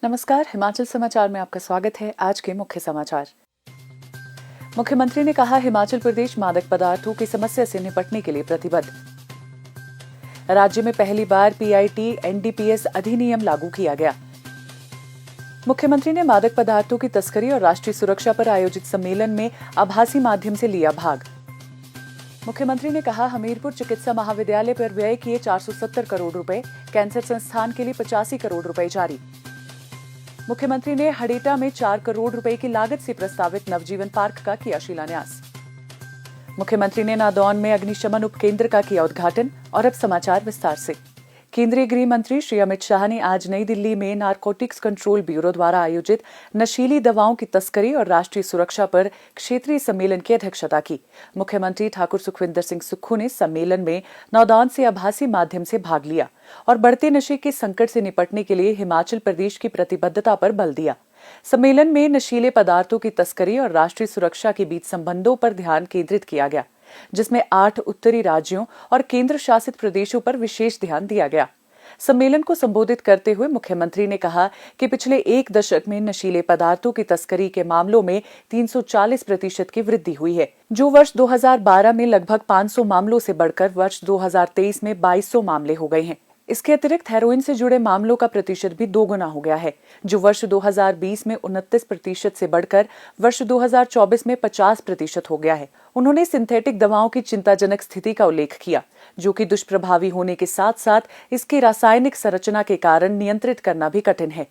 नमस्कार, हिमाचल समाचार में आपका स्वागत है। आज के मुख्य समाचार। मुख्यमंत्री ने कहा, हिमाचल प्रदेश मादक पदार्थों की समस्या से निपटने के लिए प्रतिबद्ध। राज्य में पहली बार पीआईटी एनडीपीएस अधिनियम लागू किया गया। मुख्यमंत्री ने मादक पदार्थों की तस्करी और राष्ट्रीय सुरक्षा पर आयोजित सम्मेलन में आभासी माध्यम से लिया भाग। मुख्यमंत्री ने कहा, हमीरपुर चिकित्सा महाविद्यालय पर व्यय किए 470 करोड़ रुपए, कैंसर संस्थान के लिए 85 करोड़ रुपए जारी। मुख्यमंत्री ने हडेटा में 4 करोड़ रुपए की लागत से प्रस्तावित नवजीवन पार्क का किया शिलान्यास। मुख्यमंत्री ने नादौन में अग्निशमन उपकेंद्र का किया उद्घाटन। और अब समाचार विस्तार से। केंद्रीय गृह मंत्री श्री अमित शाह ने आज नई दिल्ली में नारकोटिक्स कंट्रोल ब्यूरो द्वारा आयोजित नशीली दवाओं की तस्करी और राष्ट्रीय सुरक्षा पर क्षेत्रीय सम्मेलन की अध्यक्षता की। मुख्यमंत्री ठाकुर सुखविंदर सिंह सुक्खू ने सम्मेलन में नादौन से आभासी माध्यम से भाग लिया और बढ़ते नशे के संकट से निपटने के लिए हिमाचल प्रदेश की प्रतिबद्धता पर बल दिया। सम्मेलन में नशीले पदार्थों की तस्करी और राष्ट्रीय सुरक्षा के बीच संबंधों पर ध्यान केंद्रित किया गया, जिसमें 8 उत्तरी राज्यों और केंद्र शासित प्रदेशों पर विशेष ध्यान दिया गया। सम्मेलन को संबोधित करते हुए मुख्यमंत्री ने कहा कि पिछले 1 दशक में नशीले पदार्थों की तस्करी के मामलों में 340% की वृद्धि हुई है, जो वर्ष 2012 में लगभग 500 मामलों से बढ़कर वर्ष 2023 में 2200 मामले हो गए हैं। इसके अतिरिक्त हेरोइन से जुड़े मामलों का प्रतिशत भी 2 गुना हो गया है, जो वर्ष 2020 में 29% से बढ़कर वर्ष 2024 में 50% हो गया है। उन्होंने सिंथेटिक दवाओं की चिंताजनक स्थिति का उल्लेख किया, जो कि दुष्प्रभावी होने के साथ साथ इसकी रासायनिक संरचना के कारण नियंत्रित करना भी कठिन है।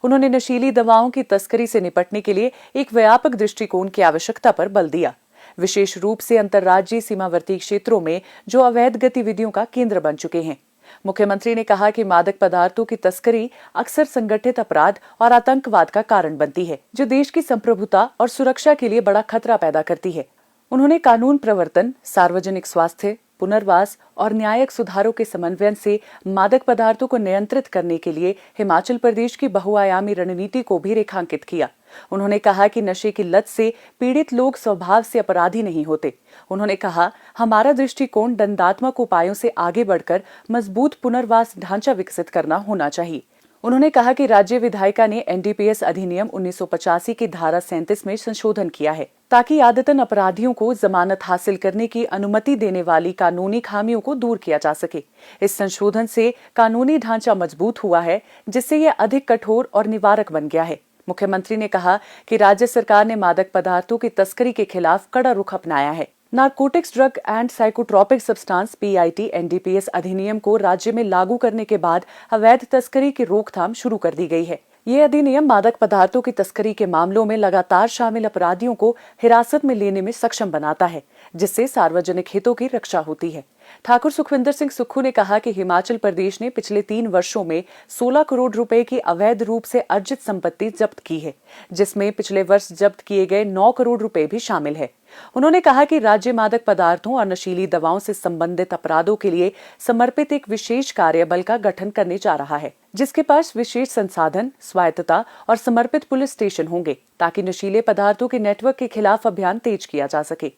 उन्होंने नशीली दवाओं की तस्करी से निपटने के लिए एक व्यापक दृष्टिकोण की आवश्यकता पर बल दिया, विशेष रूप से अंतर्राज्यीय सीमावर्ती क्षेत्रों में जो अवैध गतिविधियों का केंद्र बन चुके हैं। मुख्यमंत्री ने कहा कि मादक पदार्थों की तस्करी अक्सर संगठित अपराध और आतंकवाद का कारण बनती है, जो देश की संप्रभुता और सुरक्षा के लिए बड़ा खतरा पैदा करती है। उन्होंने कानून प्रवर्तन, सार्वजनिक स्वास्थ्य, पुनर्वास और न्यायिक सुधारों के समन्वय से मादक पदार्थों को नियंत्रित करने के लिए हिमाचल प्रदेश की बहुआयामी रणनीति को भी रेखांकित किया। उन्होंने कहा कि नशे की लत से पीड़ित लोग स्वभाव से अपराधी नहीं होते। उन्होंने कहा, हमारा दृष्टिकोण दंडात्मक उपायों से आगे बढ़कर मजबूत पुनर्वास ढांचा विकसित करना होना चाहिए। उन्होंने कहा कि राज्य विधायिका ने एनडीपीएस अधिनियम 1985 की धारा 37 में संशोधन किया है, ताकि आदतन अपराधियों को जमानत हासिल करने की अनुमति देने वाली कानूनी खामियों को दूर किया जा सके। इस संशोधन से कानूनी ढांचा मजबूत हुआ है, जिससे यह अधिक कठोर और निवारक बन गया है। मुख्यमंत्री ने कहा कि राज्य सरकार ने मादक पदार्थों की तस्करी के खिलाफ कड़ा रुख अपनाया है। Narcotics drug and psychotropic substance PIT NDPS अधिनियम को राज्य में लागू करने के बाद अवैध तस्करी की रोकथाम शुरू कर दी गई है। ये अधिनियम मादक पदार्थों की तस्करी के मामलों में लगातार शामिल अपराधियों को हिरासत में लेने में सक्षम बनाता है, जिससे सार्वजनिक हितों की रक्षा होती है। ठाकुर सुखविंदर सिंह सुक्खू ने कहा कि हिमाचल प्रदेश ने पिछले 3 वर्षों में 16 करोड़ रुपए की अवैध रूप से अर्जित संपत्ति जब्त की है, जिसमें पिछले वर्ष जब्त किए गए 9 करोड़ रुपए भी शामिल है। उन्होंने कहा कि राज्य मादक पदार्थों और नशीली दवाओं से संबंधित अपराधों के लिए समर्पित एक विशेष कार्यबल का गठन करने जा रहा है, जिसके पास विशेष संसाधन, स्वायत्तता और समर्पित पुलिस स्टेशन होंगे, ताकि नशीले पदार्थों के नेटवर्क के खिलाफ अभियान तेज किया जा सके।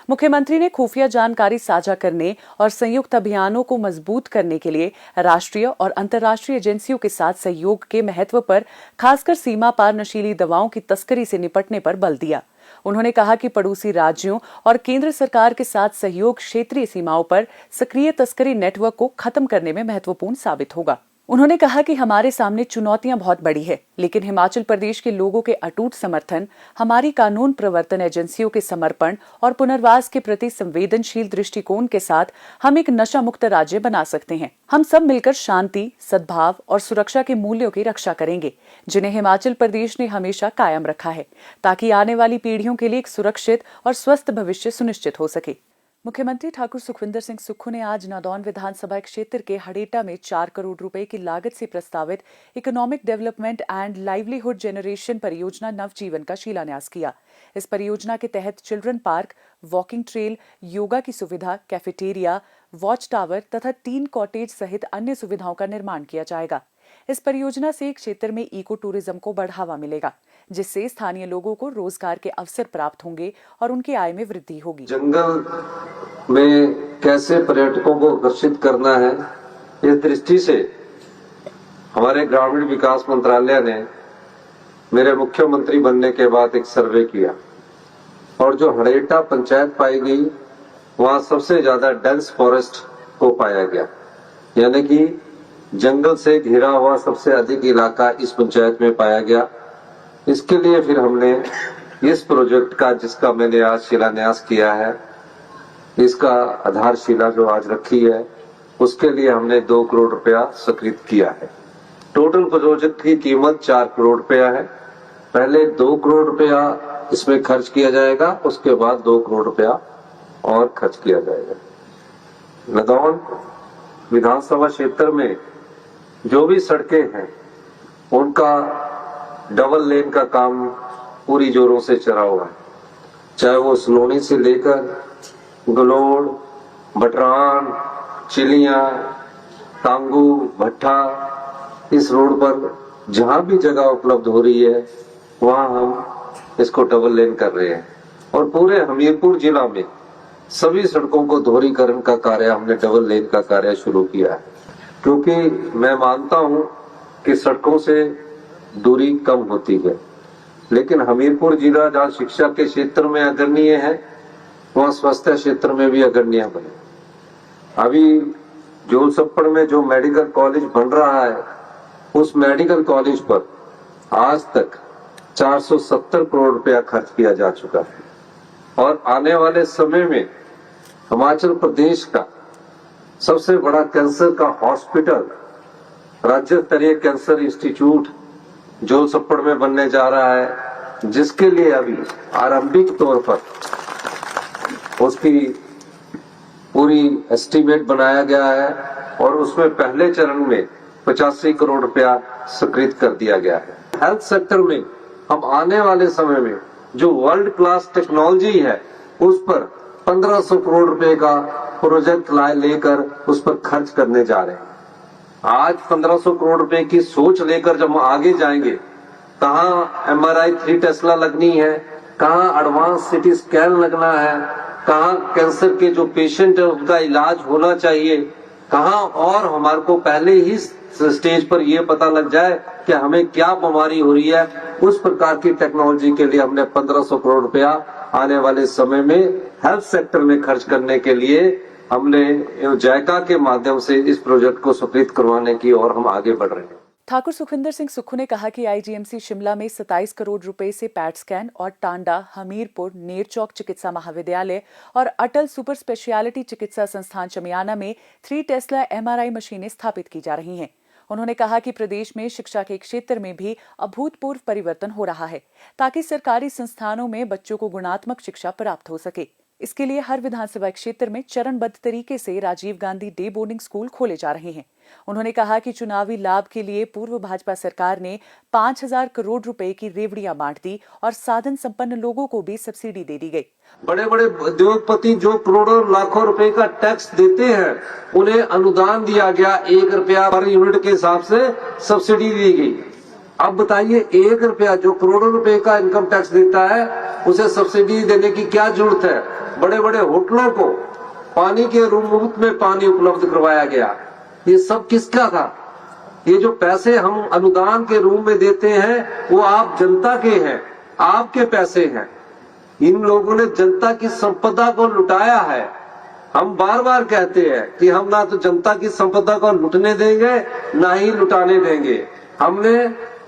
मुख्यमंत्री ने खुफिया जानकारी साझा करने और संयुक्त अभियानों को मजबूत करने के लिए राष्ट्रीय और अंतर्राष्ट्रीय एजेंसियों के साथ सहयोग के महत्व पर, खासकर सीमा पार नशीली दवाओं की तस्करी से निपटने पर बल दिया। उन्होंने कहा कि पड़ोसी राज्यों और केंद्र सरकार के साथ सहयोग क्षेत्रीय सीमाओं पर सक्रिय तस्करी नेटवर्क को खत्म करने में महत्वपूर्ण साबित होगा। उन्होंने कहा कि हमारे सामने चुनौतियां बहुत बड़ी है, लेकिन हिमाचल प्रदेश के लोगों के अटूट समर्थन, हमारी कानून प्रवर्तन एजेंसियों के समर्पण और पुनर्वास के प्रति संवेदनशील दृष्टिकोण के साथ हम एक नशा मुक्त राज्य बना सकते हैं। हम सब मिलकर शांति, सद्भाव और सुरक्षा के मूल्यों की रक्षा करेंगे, जिन्हें हिमाचल प्रदेश ने हमेशा कायम रखा है, ताकि आने वाली पीढ़ियों के लिए एक सुरक्षित और स्वस्थ भविष्य सुनिश्चित हो सके। मुख्यमंत्री ठाकुर सुखविंदर सिंह सुक्खू ने आज नादौन विधानसभा क्षेत्र के हडेटा में 4 करोड़ रुपए की लागत से प्रस्तावित economic development and livelihood generation परियोजना नवजीवन का शिलान्यास किया। इस परियोजना के तहत children park, walking trail, yoga की सुविधा, कैफेटेरिया, वॉच टावर तथा 3 कॉटेज सहित अन्य सुविधाओं का निर्माण किया जाएगा। इस परियोजना से क्षेत्र में इको टूरिज्म को बढ़ावा मिलेगा, जिससे स्थानीय लोगों को रोजगार के अवसर प्राप्त होंगे और उनकी आय में वृद्धि होगी। जंगल में कैसे पर्यटकों को आकर्षित करना है, इस दृष्टि से हमारे ग्रामीण विकास मंत्रालय ने मेरे मुख्यमंत्री बनने के बाद एक सर्वे किया और जो हड़ेटा पंचायत पाई गई वहां सबसे ज्यादा डेंस फॉरेस्ट को पाया गया, यानी कि जंगल से घिरा हुआ सबसे अधिक इलाका इस पंचायत में पाया गया। इसके लिए फिर हमने इस प्रोजेक्ट का, जिसका मैंने आज शिलान्यास किया है, इसका आधारशिला जो आज रखी है, उसके लिए हमने 2 करोड़ रुपया स्वीकृत किया है। टोटल प्रोजेक्ट की कीमत 4 करोड़ रुपया है। पहले 2 करोड़ रुपया इसमें खर्च किया जाएगा, उसके बाद 2 करोड़ रुपया और खर्च किया जाएगा। नदौन विधानसभा क्षेत्र में जो भी सड़कें हैं उनका डबल लेन का काम पूरी जोरों से चला हुआ है, चाहे वो सलोनी से लेकर गलोड़, बटरान, चिलियां, तांगू, भट्टा, इस रोड पर जहां भी जगह उपलब्ध हो रही है वहां हम इसको डबल लेन कर रहे हैं। और पूरे हमीरपुर जिला में सभी सड़कों को दोहरीकरण का कार्य, हमने डबल लेन का कार्य शुरू किया है, क्योंकि मैं मानता हूं कि सड़कों से दूरी कम होती है, लेकिन हमीरपुर जिला जहाँ शिक्षा के क्षेत्र में अग्रणीय है वहाँ स्वास्थ्य क्षेत्र में भी अग्रणीय बने। अभी जोलसप्पड़ में जो मेडिकल कॉलेज बन रहा है, उस मेडिकल कॉलेज पर आज तक 470 करोड़ रुपया खर्च किया जा चुका है और आने वाले समय में हिमाचल प्रदेश का सबसे बड़ा कैंसर का हॉस्पिटल, राज्य स्तरीय कैंसर इंस्टीट्यूट जोलसप्पड़ में बनने जा रहा है, जिसके लिए अभी आरंभिक तौर पर उसकी पूरी एस्टीमेट बनाया गया है और उसमें पहले चरण में 85 करोड़ रुपया स्वीकृत कर दिया गया है। हेल्थ सेक्टर में हम आने वाले समय में जो वर्ल्ड क्लास टेक्नोलॉजी है उस पर 1500 करोड़ रुपए का प्रोजेक्ट लेकर उस पर खर्च करने जा रहे हैं। आज 1500 करोड़ रुपए की सोच लेकर जब हम आगे जाएंगे, कहाँ MRI 3 टेस्ला लगनी है, कहाँ एडवांस सिटी स्कैन लगना है, कहाँ कैंसर के जो पेशेंट है उनका इलाज होना चाहिए, कहाँ और हमारे को पहले ही स्टेज पर ये पता लग जाए कि हमें क्या बीमारी हो रही है, उस प्रकार की टेक्नोलॉजी के लिए हमने 1500 करोड़ रुपया आने वाले समय में हेल्थ सेक्टर में खर्च करने के लिए हमने जायका के माध्यम से इस प्रोजेक्ट को स्वीकृत करवाने की ओर हम आगे बढ़ रहे हैं। ठाकुर सुखविंदर सिंह सुक्खू ने कहा कि आईजीएमसी शिमला में 27 करोड़ रुपए से पैट स्कैन और टांडा, हमीरपुर, नेरचौक चिकित्सा महाविद्यालय और अटल सुपर स्पेशलिटी चिकित्सा संस्थान चमियाना में 3 टेस्ला MRI मशीनें स्थापित की जा रही हैं। उन्होंने कहा कि प्रदेश में शिक्षा के क्षेत्र में भी अभूतपूर्व परिवर्तन हो रहा है, ताकि सरकारी संस्थानों में बच्चों को गुणात्मक शिक्षा प्राप्त हो सके। इसके लिए हर विधानसभा क्षेत्र में चरणबद्ध तरीके से Rajiv Gandhi day boarding school खोले जा रहे हैं। उन्होंने कहा कि चुनावी लाभ के लिए पूर्व भाजपा सरकार ने 5000 करोड़ रुपए की रेवड़ियां बांट दी और साधन संपन्न लोगों को भी सब्सिडी दे दी गई। बड़े बड़े उद्योगपति जो करोड़ों लाखों रुपए का टैक्स देते हैं, उन्हें अनुदान दिया गया, 1 रुपया पर यूनिट के हिसाब से सब्सिडी दी गई। अब बताइए, 1 रुपया जो करोड़ों रुपए का इनकम टैक्स देता है उसे सब्सिडी देने की क्या जरूरत है? बड़े बड़े होटलों को पानी के रूम मुफ्त में पानी उपलब्ध करवाया गया। ये सब किसका था? ये जो पैसे हम अनुदान के रूप में देते हैं वो आप जनता के हैं, आपके पैसे हैं। इन लोगों ने जनता की संपदा को लुटाया है। हम बार बार कहते हैं कि हम ना तो जनता की संपदा को लुटने देंगे ना ही लुटाने देंगे। हमने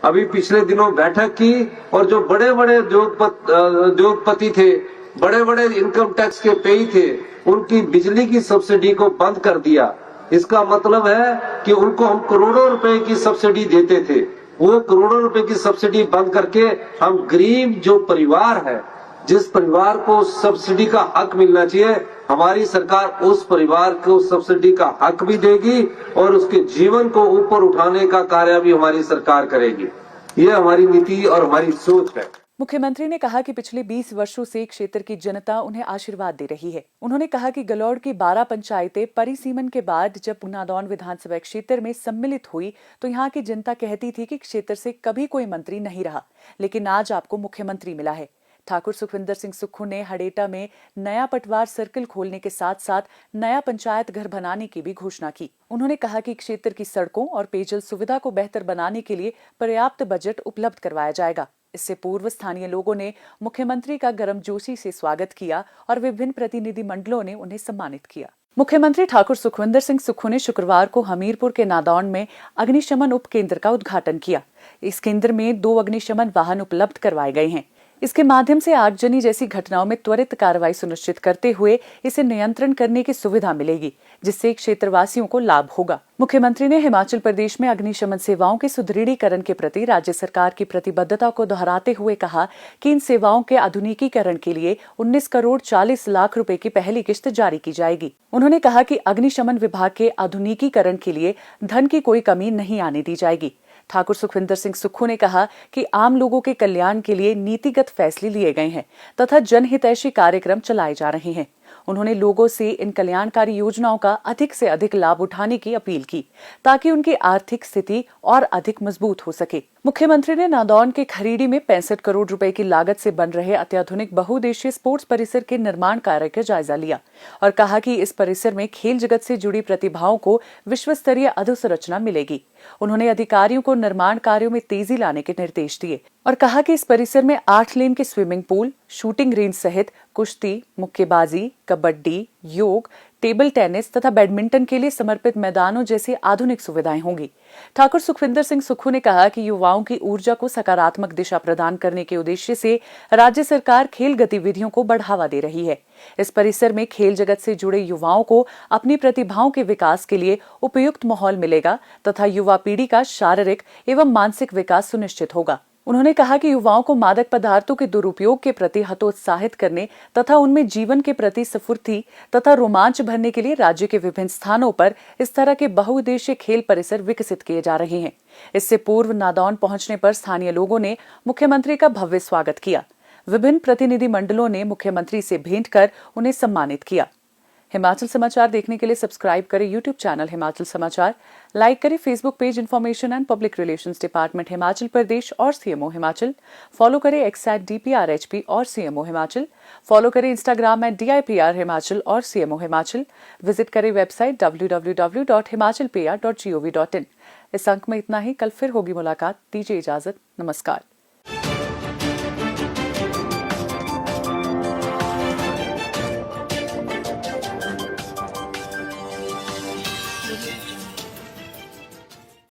अभी पिछले दिनों बैठक की और जो बड़े बड़े उद्योगपति थे, बड़े बड़े इनकम टैक्स के पेई थे, उनकी बिजली की सब्सिडी को बंद कर दिया। इसका मतलब है कि उनको हम करोड़ों रुपए की सब्सिडी देते थे, वो करोड़ों रुपए की सब्सिडी बंद करके हम गरीब जो परिवार है, जिस परिवार को सब्सिडी का हक मिलना चाहिए, हमारी सरकार उस परिवार को सब्सिडी का हक भी देगी और उसके जीवन को ऊपर उठाने का कार्य भी हमारी सरकार करेगी। ये हमारी नीति और हमारी सोच है। मुख्यमंत्री ने कहा कि पिछले 20 वर्षों से क्षेत्र की जनता उन्हें आशीर्वाद दे रही है। उन्होंने कहा कि गलौड़ की 12 पंचायतें परिसीमन के बाद जब नादौन विधानसभा क्षेत्र में सम्मिलित हुई तो यहाँ की जनता कहती थी कि क्षेत्र से कभी कोई मंत्री नहीं रहा, लेकिन आज आपको मुख्यमंत्री मिला है। ठाकुर सुखविंदर सिंह सुक्खू ने हड़ेटा में नया पटवार सर्किल खोलने के साथ साथ नया पंचायत घर बनाने की भी घोषणा की। उन्होंने कहा कि क्षेत्र की सड़कों और पेयजल सुविधा को बेहतर बनाने के लिए पर्याप्त बजट उपलब्ध करवाया जाएगा। इससे पूर्व स्थानीय लोगों ने मुख्यमंत्री का गर्मजोशी से स्वागत किया और विभिन्न प्रतिनिधि मंडलों ने उन्हें सम्मानित किया। मुख्यमंत्री ठाकुर सुखविंदर सिंह सुक्खू ने शुक्रवार को हमीरपुर के नादौन में अग्निशमन उप केंद्र का उद्घाटन किया। इस केंद्र में 2 अग्निशमन वाहन उपलब्ध करवाए गए हैं। इसके माध्यम से आगजनी जैसी घटनाओं में त्वरित कार्रवाई सुनिश्चित करते हुए इसे नियंत्रण करने की सुविधा मिलेगी, जिससे क्षेत्रवासियों को लाभ होगा। मुख्यमंत्री ने हिमाचल प्रदेश में अग्निशमन सेवाओं के सुदृढ़ीकरण के प्रति राज्य सरकार की प्रतिबद्धता को दोहराते हुए कहा कि इन सेवाओं के आधुनिकीकरण के लिए 19 करोड़ 40 लाख रुपए की पहली किश्त जारी की जाएगी। उन्होंने कहा कि अग्निशमन विभाग के आधुनिकीकरण के लिए धन की कोई कमी नहीं आने दी जाएगी। ठाकुर सुखविंदर सिंह सुक्खू ने कहा कि आम लोगों के कल्याण के लिए नीतिगत फैसले लिए गए हैं तथा जनहितैषी कार्यक्रम चलाए जा रहे हैं। उन्होंने लोगों से इन कल्याणकारी योजनाओं का अधिक से अधिक लाभ उठाने की अपील की ताकि उनकी आर्थिक स्थिति और अधिक मजबूत हो सके। मुख्यमंत्री ने नादौन के खरीड़ी में 65 करोड़ रुपए की लागत से बन रहे अत्याधुनिक बहुउद्देशीय स्पोर्ट्स परिसर के निर्माण कार्य का जायजा लिया और कहा कि इस परिसर में खेल जगत से जुड़ी प्रतिभाओं को विश्व स्तरीय अधोसंरचना मिलेगी। उन्होंने अधिकारियों को निर्माण कार्यों में तेजी लाने के निर्देश दिए और कहा कि इस परिसर में 8 लेन के स्विमिंग पूल, शूटिंग रेंज सहित कुश्ती, मुक्केबाजी, कबड्डी, योग, टेबल टेनिस तथा बैडमिंटन के लिए समर्पित मैदानों जैसी आधुनिक सुविधाएं होंगी। ठाकुर सुखविंदर सिंह सुक्खू ने कहा कि युवाओं की ऊर्जा को सकारात्मक दिशा प्रदान करने के उद्देश्य से राज्य सरकार खेल गतिविधियों को बढ़ावा दे रही है। इस परिसर में खेल जगत से जुड़े युवाओं को अपनी प्रतिभाओं के विकास के लिए उपयुक्त माहौल मिलेगा तथा युवा पीढ़ी का शारीरिक एवं मानसिक विकास सुनिश्चित होगा। उन्होंने कहा कि युवाओं को मादक पदार्थों के दुरुपयोग के प्रति हतोत्साहित करने तथा उनमें जीवन के प्रति स्फूर्ति तथा रोमांच भरने के लिए राज्य के विभिन्न स्थानों पर इस तरह के बहुउद्देशीय खेल परिसर विकसित किए जा रहे हैं। इससे पूर्व नादौन पहुंचने पर स्थानीय लोगों ने मुख्यमंत्री का भव्य स्वागत किया। विभिन्न प्रतिनिधि मंडलों ने मुख्यमंत्री से भेंट कर उन्हें सम्मानित किया। हिमाचल समाचार देखने के लिए सब्सक्राइब करें यूट्यूब चैनल हिमाचल समाचार, लाइक करें Facebook page information and public relations department Himachal Pradesh और सीएमओ हिमाचल, फॉलो करें @DPRHP और सीएमओ हिमाचल, फॉलो करें इंस्टाग्राम @DIPR हिमाचल और सीएमओ हिमाचल, विजिट करें वेबसाइट www.himachalpr.gov.in। इस अंक में इतना ही। कल फिर होगी मुलाकात। दीजिए इजाजत। नमस्कार।